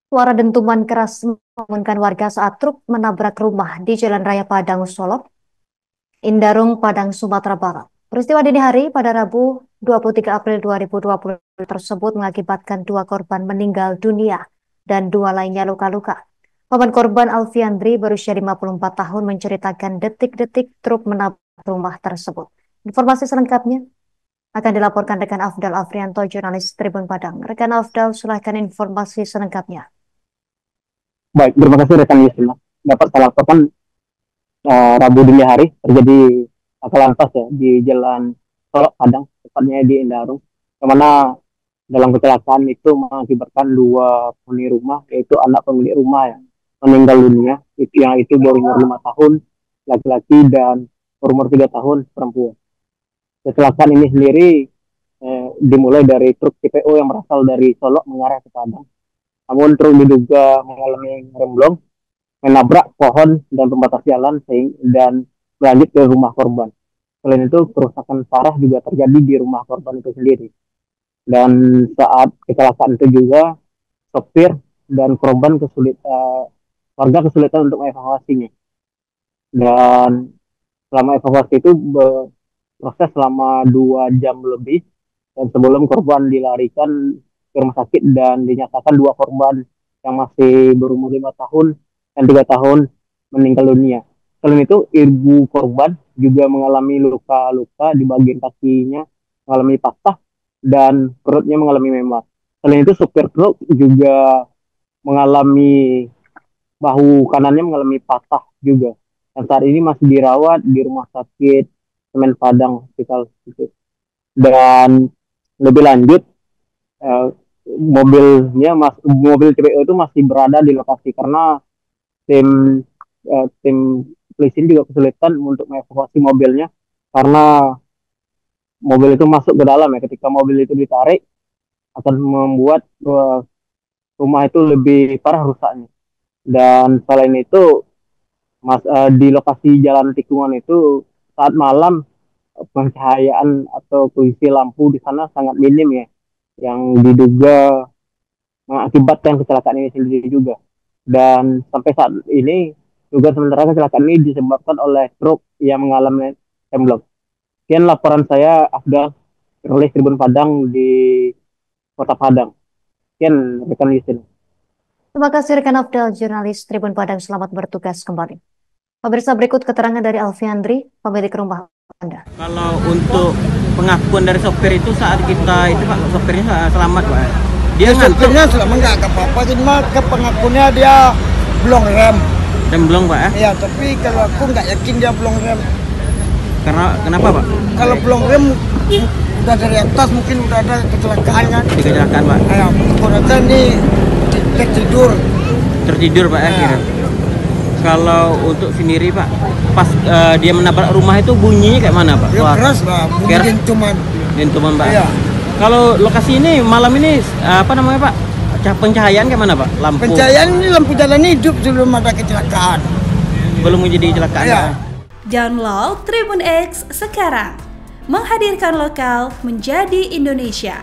Suara dentuman keras membangunkan warga saat truk menabrak rumah di Jalan Raya Padang Solok, Indarung, Padang, Sumatera Barat. Peristiwa dini hari pada Rabu 23 April 2020 tersebut mengakibatkan dua korban meninggal dunia dan dua lainnya luka-luka. Paman korban Alfiandri berusia 54 tahun menceritakan detik-detik truk menabrak rumah tersebut. Informasi selengkapnya akan dilaporkan rekan Afdal Afrianto, jurnalis Tribun Padang. Rekan Afdal, silahkan informasi selengkapnya. Baik, terima kasih rekan Yusuf. Dapat saya laporkan Rabu dini hari terjadi laka lantas ya di Jalan Solok Padang, tepatnya di Indarung, yang mana dalam kecelakaan itu mengakibatkan dua penghuni rumah, yaitu anak pemilik rumah yang meninggal dunia, itu berumur 5 tahun laki-laki dan berumur 3 tahun perempuan. Kecelakaan ini sendiri dimulai dari truk CPO yang berasal dari Solok mengarah ke Padang. Namun truk diduga mengalami remblong, menabrak pohon dan pembatas jalan dan berlanjut ke rumah korban. Selain itu, kerusakan parah juga terjadi di rumah korban itu sendiri. Dan saat kecelakaan itu juga, sopir dan korban warga kesulitan untuk mengevakuasinya. Dan selama evakuasi itu proses selama 2 jam lebih, dan sebelum korban dilarikan ke rumah sakit dan dinyatakan dua korban yang masih berumur 5 tahun dan 3 tahun meninggal dunia. Selain itu, ibu korban juga mengalami luka-luka di bagian kakinya, mengalami patah dan perutnya mengalami memar. Selain itu, supir truk juga mengalami bahu kanannya mengalami patah juga. Dan saat ini masih dirawat di rumah sakit Semen Padang Hospital. Dan lebih lanjut, eh, mobil CPO itu masih berada di lokasi karena tim tim polisi juga kesulitan untuk mengevakuasi mobilnya karena mobil itu masuk ke dalam ya. Ketika mobil itu ditarik akan membuat rumah itu lebih parah rusaknya. Dan selain itu, di lokasi jalan tikungan itu saat malam pencahayaan atau kondisi lampu di sana sangat minim ya, yang diduga mengakibatkan kecelakaan ini sendiri juga. Dan sampai saat ini juga sementara kecelakaan ini disebabkan oleh truk yang mengalami remblong. Sekian laporan saya, Afdal, jurnalis Tribun Padang di Kota Padang. Sekian rekan Yusin. Terima kasih rekan Afdal, jurnalis Tribun Padang. Selamat bertugas kembali. Pemirsa, berikut keterangan dari Alfiandri, pemilik rumah Anda. Kalau untuk pengakuan dari sopir itu saat kita itu Pak, sopirnya selamat Pak. Dia ngantuk. Sopirnya selamat nggak apa-apa, cuma ke pengakuannya dia belum rem. Dan belum Pak ya? Iya, tapi kalau aku nggak yakin dia belum rem. Karena kenapa Pak? Kalau belum rem udah dari atas mungkin udah ada kecelakaan kan. Di kecelakaan Pak. Ayo, ternyata ini tertidur. Tertidur Pak ya. Ya. Kalau untuk sendiri Pak, pas dia menabrak rumah itu bunyinya kayak mana Pak? Ya keras lah, bunyi dentuman. Dentuman Pak. Iya. Kalau lokasi ini malam ini apa namanya Pak? Pencahayaan kayak mana Pak? Lampu. Pencahayaan ini lampu jalan hidup sebelum ada kecelakaan. Belum menjadi kecelakaan. Iya. Pak. Download Tribun X sekarang. Menghadirkan lokal menjadi Indonesia.